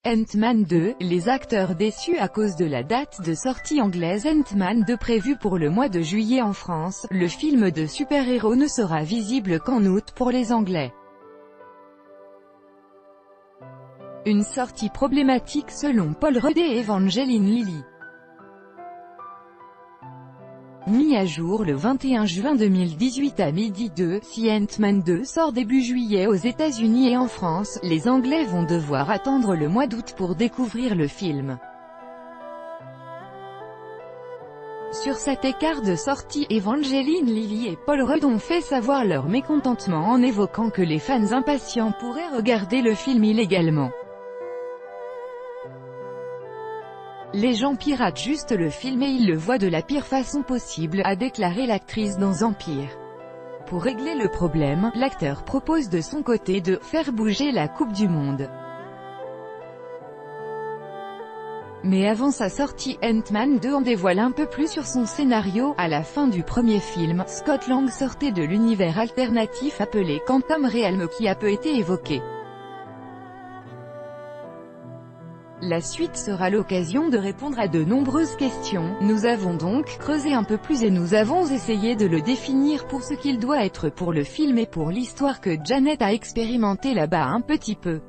Ant-Man 2, les acteurs déçus à cause de la date de sortie anglaise. Ant-Man 2 prévu pour le mois de juillet en France, le film de super-héros ne sera visible qu'en août pour les Anglais. Une sortie problématique selon Paul Rudd et Evangeline Lilly. Mis à jour le 21 juin 2018 à midi 2, si Ant-Man 2 sort début juillet aux États-Unis et en France, les Anglais vont devoir attendre le mois d'août pour découvrir le film. Sur cet écart de sortie, Evangeline Lilly et Paul Rudd ont fait savoir leur mécontentement en évoquant que les fans impatients pourraient regarder le film illégalement. Les gens piratent juste le film et ils le voient de la pire façon possible, a déclaré l'actrice dans Empire. Pour régler le problème, l'acteur propose de son côté de « faire bouger la Coupe du Monde ». Mais avant sa sortie, Ant-Man 2 en dévoile un peu plus sur son scénario. À la fin du premier film, Scott Lang sortait de l'univers alternatif appelé Quantum Realm qui a peu été évoqué. La suite sera l'occasion de répondre à de nombreuses questions. Nous avons donc creusé un peu plus et nous avons essayé de le définir pour ce qu'il doit être pour le film et pour l'histoire que Janet a expérimenté là-bas un petit peu.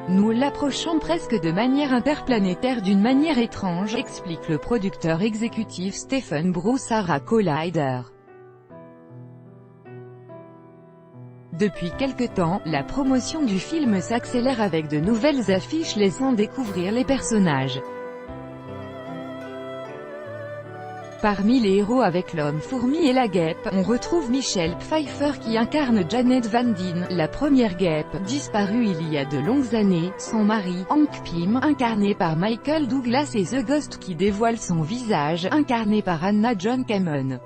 Nous l'approchons presque de manière interplanétaire d'une manière étrange, explique le producteur exécutif Stephen Bruce à Collider. Depuis quelque temps, la promotion du film s'accélère avec de nouvelles affiches laissant découvrir les personnages. Parmi les héros avec l'homme-fourmi et la guêpe, on retrouve Michelle Pfeiffer qui incarne Janet Van Dyne, la première guêpe, disparue il y a de longues années, son mari, Hank Pym, incarné par Michael Douglas et The Ghost qui dévoile son visage, incarné par Hannah John Kamen.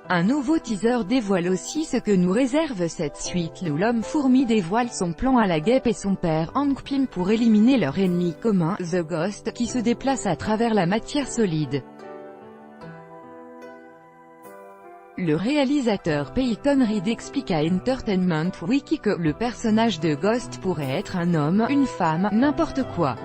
Un nouveau teaser dévoile aussi ce que nous réserve cette suite où l'homme-fourmi dévoile son plan à la guêpe et son père, Hank Pym, pour éliminer leur ennemi commun, The Ghost, qui se déplace à travers la matière solide. Le réalisateur Peyton Reed explique à Entertainment Weekly que le personnage de Ghost pourrait être un homme, une femme, n'importe quoi.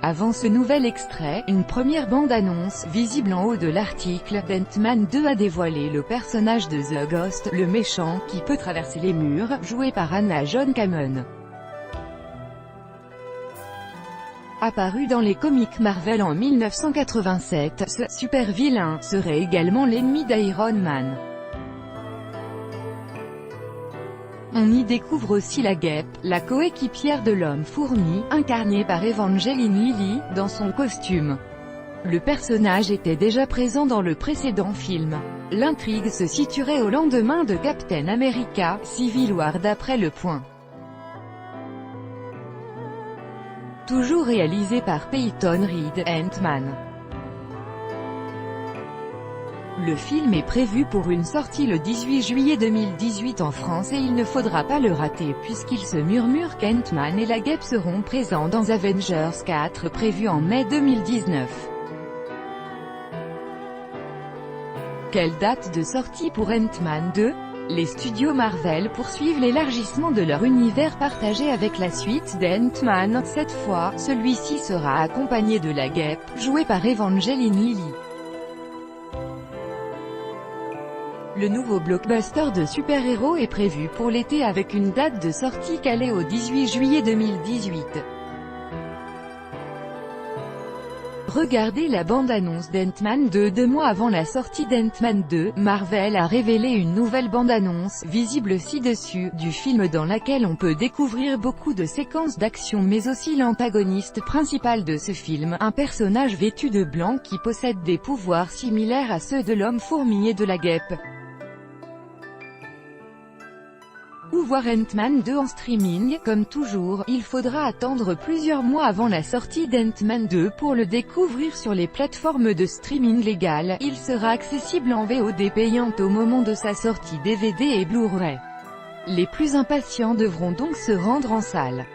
Avant ce nouvel extrait, une première bande-annonce, visible en haut de l'article, d'Ant-Man 2 a dévoilé le personnage de The Ghost, le méchant, qui peut traverser les murs, joué par Hannah John Kamen. Apparu dans les comics Marvel en 1987, ce super-vilain serait également l'ennemi d'Iron Man. On y découvre aussi la guêpe, la coéquipière de l'homme-fourmi, incarnée par Evangeline Lilly, dans son costume. Le personnage était déjà présent dans le précédent film. L'intrigue se situerait au lendemain de Captain America, Civil War d'après Le Point. Toujours réalisé par Peyton Reed, Ant-Man. Le film est prévu pour une sortie le 18 juillet 2018 en France et il ne faudra pas le rater puisqu'il se murmure qu'Ant-Man et la guêpe seront présents dans Avengers 4 prévu en mai 2019. Quelle date de sortie pour Ant-Man 2 ? Les studios Marvel poursuivent l'élargissement de leur univers partagé avec la suite d'Ant-Man. Cette fois, celui-ci sera accompagné de la guêpe, jouée par Evangeline Lilly. Le nouveau blockbuster de super-héros est prévu pour l'été avec une date de sortie calée au 18 juillet 2018. Regardez la bande-annonce d'Ant-Man 2 2 mois avant la sortie d'Ant-Man 2, Marvel a révélé une nouvelle bande-annonce, visible ci-dessus, du film dans laquelle on peut découvrir beaucoup de séquences d'action mais aussi l'antagoniste principal de ce film, un personnage vêtu de blanc qui possède des pouvoirs similaires à ceux de l'homme-fourmi et de la guêpe. Ou voir Ant-Man 2 en streaming, comme toujours, il faudra attendre plusieurs mois avant la sortie d'Ant-Man 2 pour le découvrir sur les plateformes de streaming légales. Il sera accessible en VOD payante au moment de sa sortie DVD et Blu-ray. Les plus impatients devront donc se rendre en salle.